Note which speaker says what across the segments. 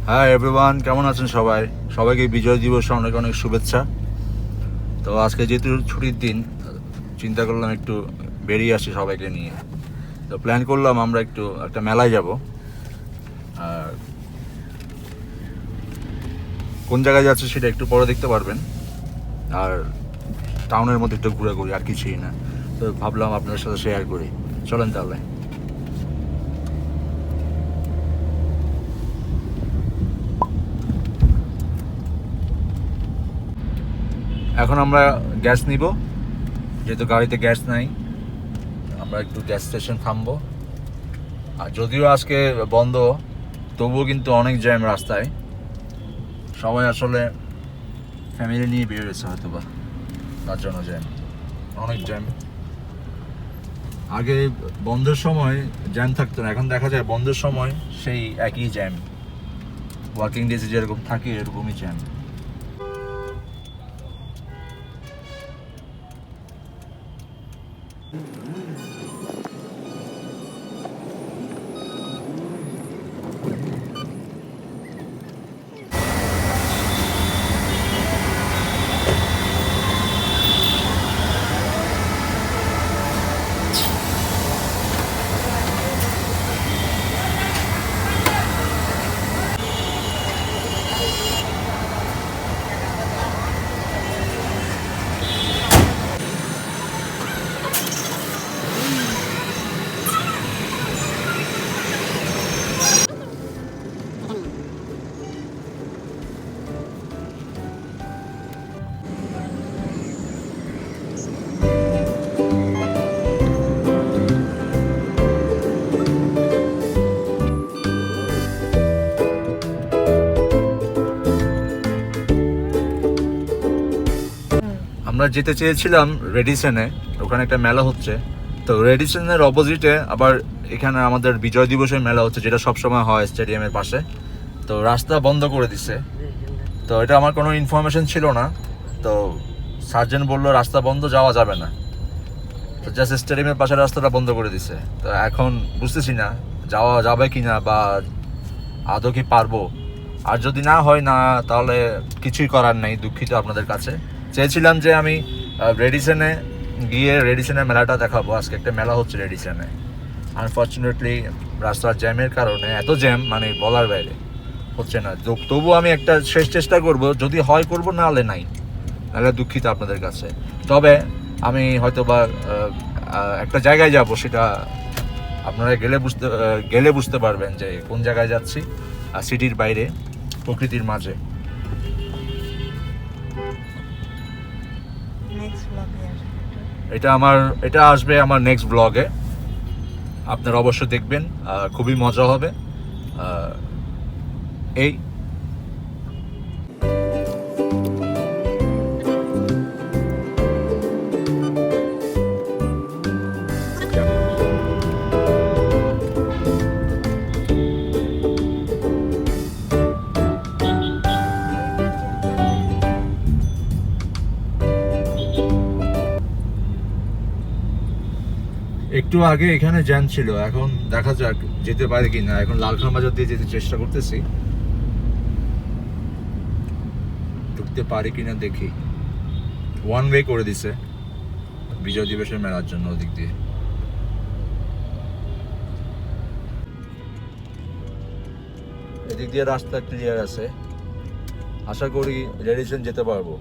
Speaker 1: Hi everyone, কেমন আছেন সবাই? সবাইকে বিজয় দিবসে অনেক অনেক শুভেচ্ছা। তো আজকে যেহেতু ছুটির দিন, চিন্তা করলাম একটু বেরিয়ে আসি সবাইকে নিয়ে। তো প্ল্যান করলাম আমরা একটু একটা মেলায় যাব। আর কোন জায়গায় যাচ্ছে সেটা একটু পরে দেখতে পারবেন। আর টাউনের মধ্যে একটু ঘোরাঘুরি, আর কিছুই না। তো ভাবলাম আপনাদের সাথে শেয়ার করি। চলেন তাহলে। এখন আমরা গ্যাস নিব, যেহেতু গাড়িতে গ্যাস নাই। আমরা একটু গ্যাস স্টেশন থামবো। আর যদিও আজকে বন্ধ, তবুও কিন্তু অনেক জ্যাম রাস্তায়। সবাই আসলে ফ্যামিলি নিয়ে বের হয়েছে হয়তো বা, তার জন্য জ্যাম, অনেক জ্যাম। আগে বন্ধের সময় জ্যাম থাকতো না, এখন দেখা যায় বন্ধের সময় সেই একই জ্যাম। ওয়ার্কিং ডেজে যেরকম থাকে এরকমই জ্যাম। আমরা যেতে চেয়েছিলাম রেডিসনে, ওখানে একটা মেলা হচ্ছে। তো রেডিসনের অপোজিটে আবার এখানে আমাদের বিজয় দিবসের মেলা হচ্ছে, যেটা সবসময় হয় স্টেডিয়ামের পাশে। তো রাস্তা বন্ধ করে দিছে। তো এটা আমার কোনো ইনফরমেশন ছিল না। তো সার্জেন বললো রাস্তা বন্ধ, যাওয়া যাবে না। তো জাস্ট স্টেডিয়ামের পাশে রাস্তাটা বন্ধ করে দিছে। তো এখন বুঝতেছি না যাওয়া যাবে কি না, বা আদৌ কি পারবো। আর যদি না হয় না, তাহলে কিছুই করার নেই, দুঃখিত আপনাদের কাছে। চেয়েছিলাম যে আমি রেডিসনে গিয়ে রেডিসনের মেলাটা দেখাবো। আজকে একটা মেলা হচ্ছে রেডিসনে। আনফর্চুনেটলি রাস্তার জ্যামের কারণে, এত জ্যাম মানে বলার বাইরে, হচ্ছে না। তবুও আমি একটা শেষ চেষ্টা করব, যদি হয় করবো, না হলে নাই। নাহলে দুঃখিত আপনাদের কাছে। তবে আমি হয়তো বা একটা জায়গায় যাব, সেটা আপনারা গেলে বুঝতে পারবেন যে কোন জায়গায় যাচ্ছি। সিটির বাইরে, প্রকৃতির মাঝে। এটা আসবে আমার নেক্সট ব্লগে। আপনারা অবশ্যই দেখবেন, খুবই মজা হবে। এই একটু আগে এখানে জ্যাম ছিল, এখন দেখা যাক যেতে পারে কিনা। এখন লালখান বাজার দিয়ে যেতে চেষ্টা করতেছি, ঢুকতে পারি কিনা দেখি। ওয়ান ওয়ে করে দিছে বিজয় দিবসের মেলার জন্য ওদিক দিয়ে। এদিক দিয়ে রাস্তা ক্লিয়ার আছে, আশা করি রেডিসন যেতে পারবো।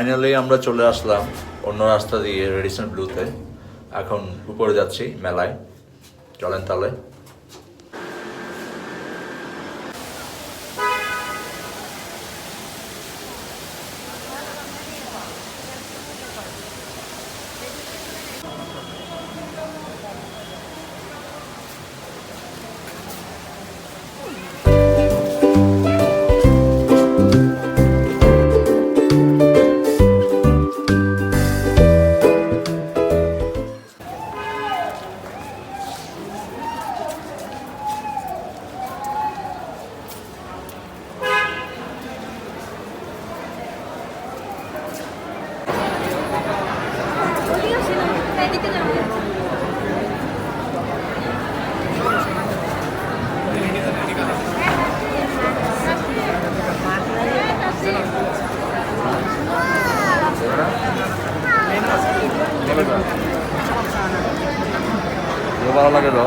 Speaker 1: ফাইনালি আমরা চলে আসলাম অন্য রাস্তা দিয়ে রেডিসন ব্লুতে। এখন উপরে যাচ্ছি মেলায়, চলেন তাহলে। ভালো লাগে তো।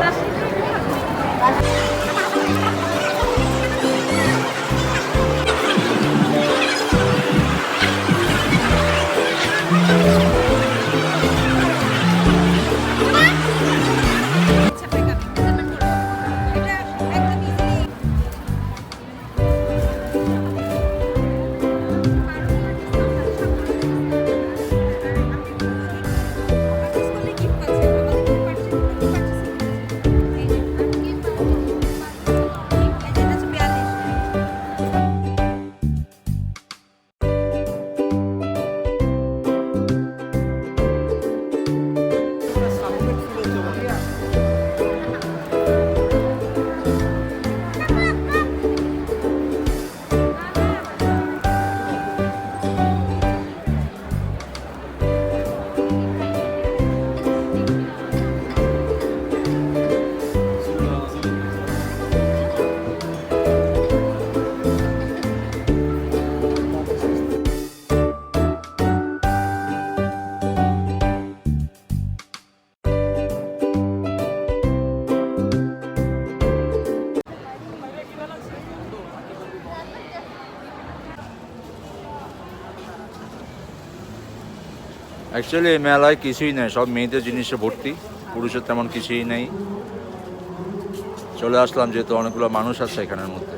Speaker 1: অ্যাকচুয়ালি এই মেলায় কিছুই নেই, সব মেয়েদের জিনিসে ভর্তি, পুরুষের তেমন কিছুই নেই। চলে আসলাম যেহেতু অনেকগুলো মানুষ আছে এখানের মধ্যে।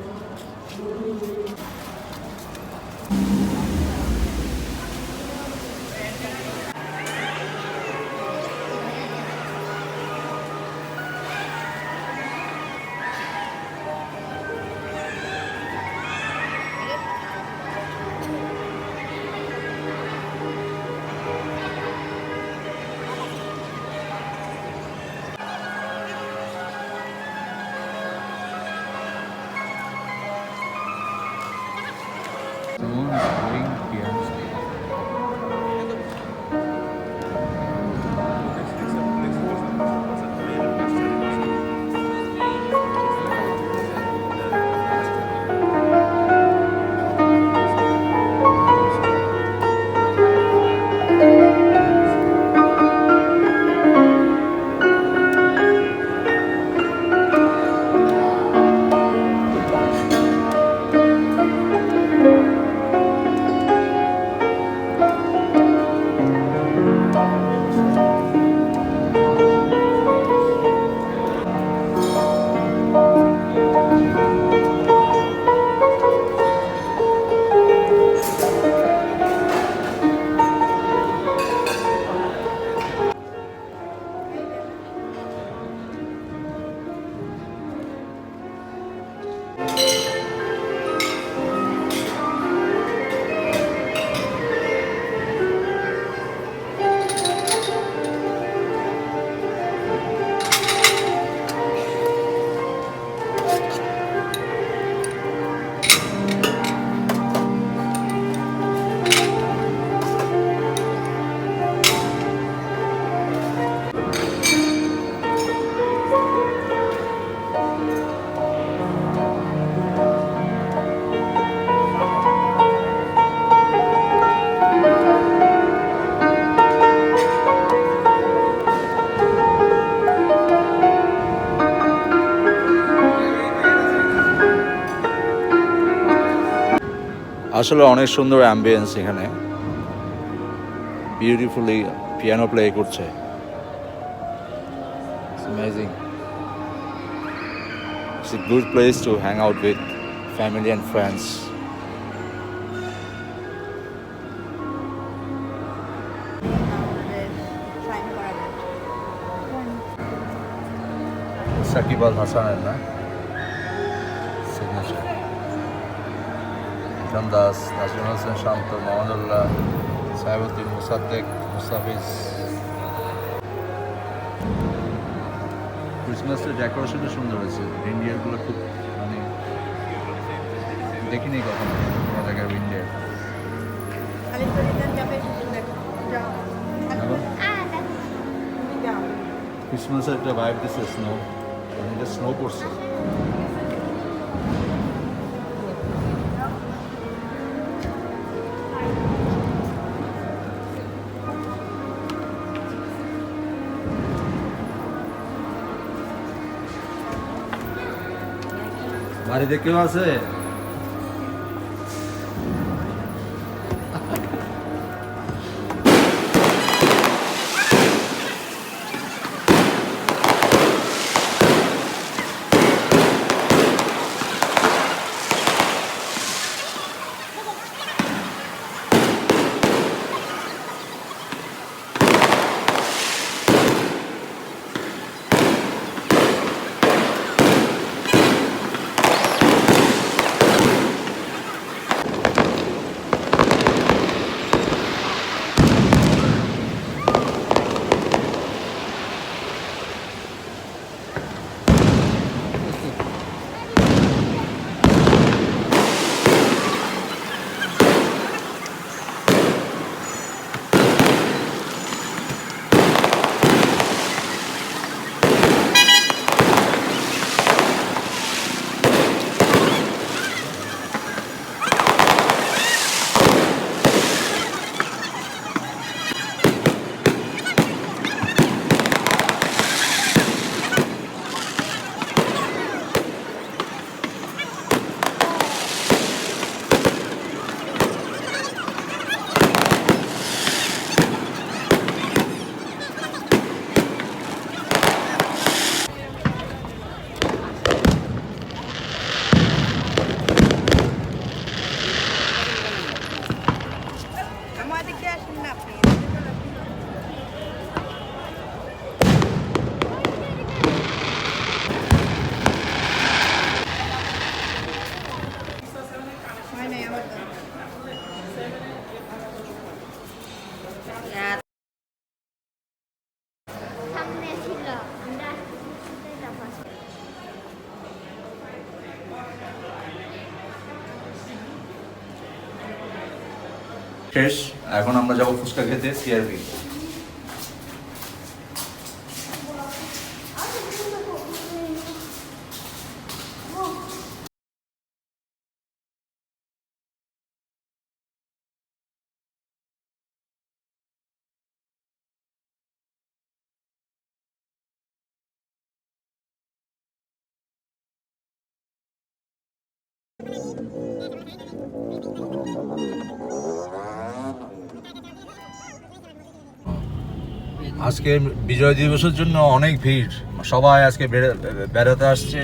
Speaker 1: আসলে অনেক সুন্দর অ্যাম্বিয়েন্স এখানে, বিউটিফুলি পিয়ানো প্লে করছে। It's amazing. It's a good place to hang out with family and friends. Shakib Al হাসানের না সিগনেচার। ইকরাম দাস, নাজমুল হোসেন শান্ত, মোহাম্মদুল্লাহ, সাহেবুদ্দিন, মুসাদ্দেক, মুস্তাফিজ। ক্রিসমাসের ডেকোরেশনটা সুন্দর হয়েছে। ইন্ডিয়ারগুলো খুব মানে দেখিনি কখনো কোনো জায়গায় ইন্ডিয়ার। ক্রিসমাসের একটা ভাইব দিচ্ছে স্নো, স্নো পড়ছে। বাড়িতে কেউ আছে? শেষ, এখন আমরা যাবো ফুচকা খেতে সিআরবি। আজকে বিজয় দিবসের জন্য অনেক ভিড়, সবাই আজকে বেড়াতে আসছে।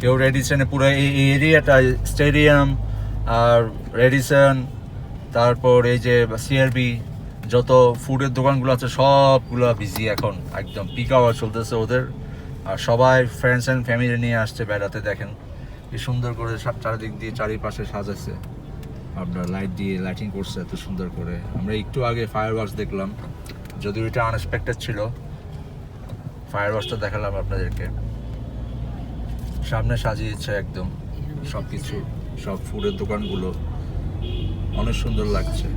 Speaker 1: কেউ রেডিসনে, পুরো এই এরিয়াটা স্টেডিয়াম আর রেডিসন, তারপর এই যে সিআরবি, যত ফুডের দোকানগুলো আছে সবগুলো বিজি এখন, একদম পিক আওয়ার চলতেছে ওদের। আর সবাই ফ্রেন্ডস অ্যান্ড ফ্যামিলি নিয়ে আসছে বেড়াতে। দেখেন কি সুন্দর করে চারিদিক দিয়ে চারিপাশে সাজাচ্ছে, আপনার লাইট দিয়ে লাইটিং করছে এত সুন্দর করে। আমরা একটু আগে ফায়ার ওয়ার্কস দেখলাম, যদিও এটা আনএক্সপেক্টেড ছিল। ফায়ার ওয়ার্কসটা দেখালাম আপনাদেরকে। সামনে সাজিয়েছে একদম সব কিছু, সব ফুডের দোকানগুলো অনেক সুন্দর লাগছে।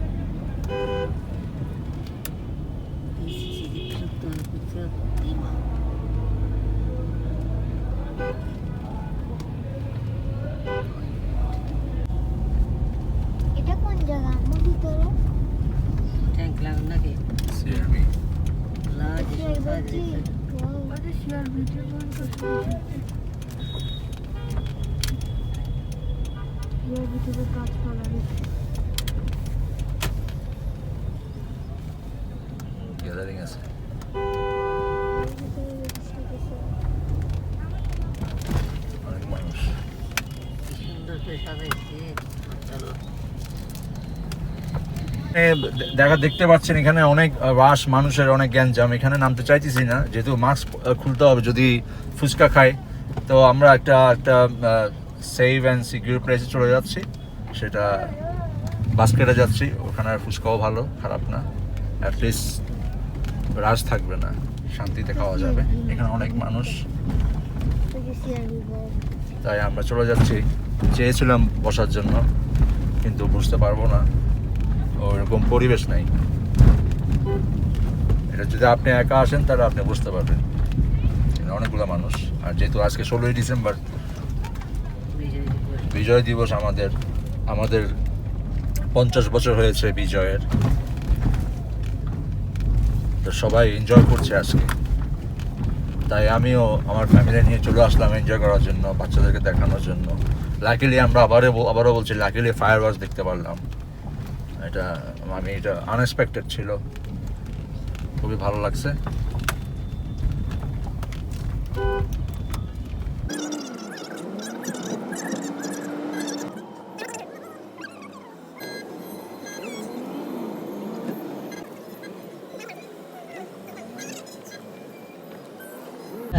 Speaker 2: এটা কোন জায়গা? আমার ভিতরে
Speaker 3: ট্যাঙ্ক লাগানো নাকি?
Speaker 1: সিআরবি
Speaker 2: গাছপালা
Speaker 1: রেলিং আছে। অনেক মানুষ।
Speaker 3: কি সুন্দর করে সাজাইছে। চলো।
Speaker 1: দেখতে পাচ্ছেন এখানে অনেক রাশ মানুষের, অনেক গ্যাঞ্জাম। এখানে নামতে চাইতেছি না, যেহেতু মাস্ক খুলতে হবে যদি ফুচকা খাই। তো আমরা একটা সেভ অ্যান্ড সিকিউর প্লেসে চলে যাচ্ছি, সেটা বাস্কেটে যাচ্ছি। ওখানে ফুচকাও ভালো, খারাপ না, অ্যাটলিস্ট রাশ থাকবে না, শান্তিতে খাওয়া যাবে। এখানে অনেক মানুষ, তাই আমরা চলে যাচ্ছি। চেয়েছিলাম বসার জন্য, কিন্তু বুঝতে পারবো না, ওরকম পরিবেশ নাই। এটা যদি আপনি একা আসেন তাহলে আপনি বুঝতে পারবেন, অনেকগুলো মানুষ। আর যেহেতু আজকে 16ই ডিসেম্বর, বিজয় দিবস, আমাদের 50 বছর হয়েছে বিজয়ের, তো সবাই এনজয় করছে আজকে। তাই আমিও আমার ফ্যামিলি নিয়ে চলে আসলাম এনজয় করার জন্য, বাচ্চাদেরকে দেখানোর জন্য। লাকিলি আমরা আবারও বলছি, লাকিলি ফায়ার ওয়ার্কস দেখতে পারলাম। এটা আনএক্সপেক্টেড ছিল, খুবই ভালো লাগছে।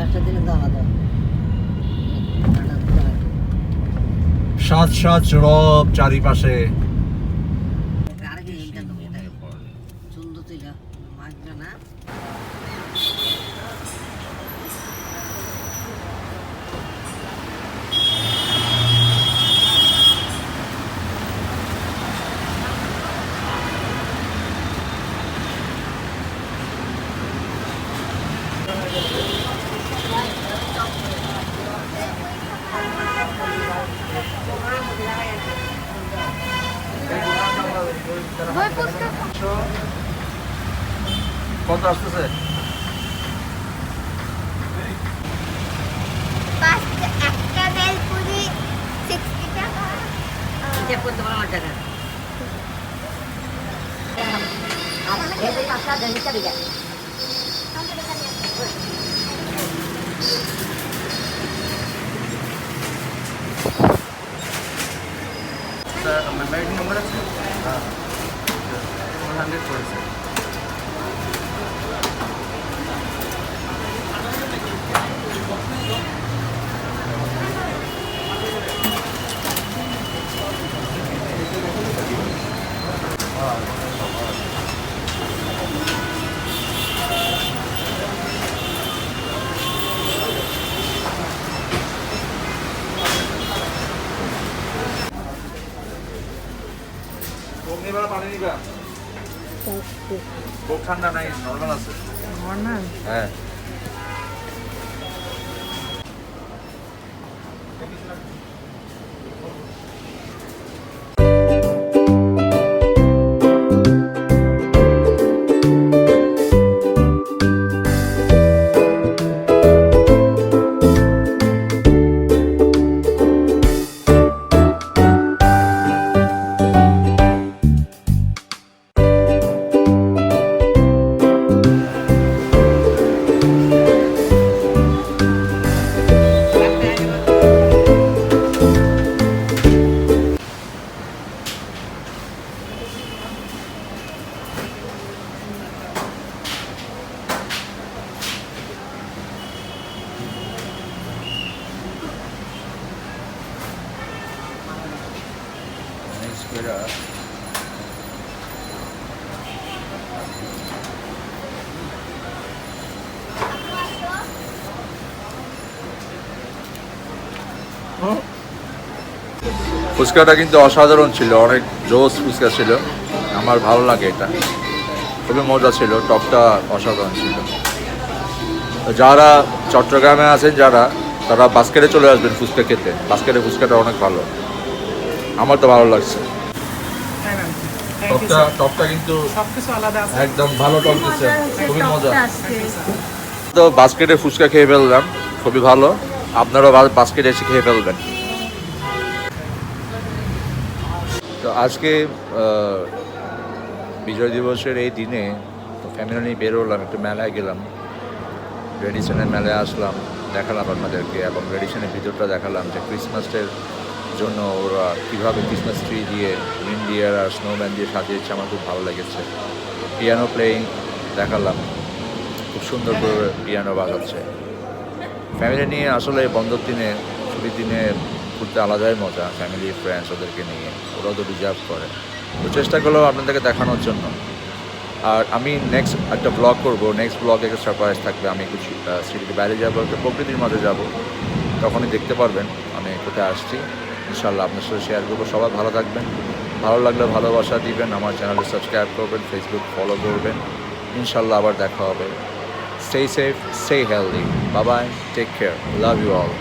Speaker 3: একটা দিনে তো আলাদা।
Speaker 1: সাত সাত রব চারিপাশে।
Speaker 3: আরেকদিন ইনকাম করবে এটাকে। সুন্দর ছিল, মাছটা না।
Speaker 1: কত আসতেছে?
Speaker 2: একটা বেলপুরি 60 টাকা।
Speaker 3: হিসাব করতে পারো আমার টাকা।
Speaker 1: মেমরি নম্বর আছে? হ্যাঁ, 100 করেছে। পানি নিবা? খুব ঠান্ডা নাই, নর্মাল আছে। হ্যাঁ, এটা ফুচকাটা কিন্তু অসাধারণ ছিল, অনেক জোস ফুচকা ছিল, আমার ভালো লাগে এটা, খুবই মজা ছিল, টকটা অসাধারণ ছিল। যারা চট্টগ্রামে আছেন তারা বাস্কেটে চলে আসবেন ফুচকা খেতে, বাস্কেটে ফুচকাটা অনেক ভালো, আমার তো ভালো লাগছে। টকটা কিন্তু একদম ভালো টক দিচ্ছে, খুবই মজা। তো বাস্কেটে ফুচকা খেয়ে ফেললাম, খুবই ভালো, আপনারাও বাস্কেটে এসে খেয়ে ফেলবেন। তো আজকে বিজয় দিবসের এই দিনে ফ্যামিলি নিয়ে বেরোলাম, একটু মেলায় গেলাম, রেডিসনের মেলায় আসলাম, দেখালাম আপনাদেরকে, এবং রেডিসনের ভিতরটা দেখালাম যে ক্রিসমাসের জন্য ওরা কীভাবে ক্রিসমাস ট্রি দিয়ে রিনডিয়ার আর স্নোম্যান দিয়ে সাজিয়েছে, আমার খুব ভালো লেগেছে। পিয়ানো প্লেয়িং দেখালাম, খুব সুন্দর করে পিয়ানো বাজাচ্ছে। ফ্যামিলি নিয়ে আসলে বন্ধর দিনে, ছুটির দিনে ঘুরতে আলাদাই মজা, ফ্যামিলি ফ্রেন্ডস ওদেরকে নিয়ে, ওরাও তো ডিজার্ভ করে। তো চেষ্টা করলাম আপনাদেরকে দেখানোর জন্য। আর আমি নেক্সট একটা ব্লগ করবো, নেক্সট ব্লগে একটা সারপ্রাইজ থাকবে। আমি কিছু সিটির বাইরে যাবো, একটা প্রকৃতির মাঝে যাব, তখনই দেখতে পারবেন আমি কোথায় আসছি। ইনশাল্লাহ আপনার সাথে শেয়ার করবো। সবাই ভালো থাকবেন, ভালো লাগলে ভালোবাসা দিবেন, আমার চ্যানেলে সাবস্ক্রাইব করবেন, ফেসবুক ফলো করবেন। ইনশাল্লাহ আবার দেখা হবে। Stay safe, stay healthy. Bye bye, take care. Love you all.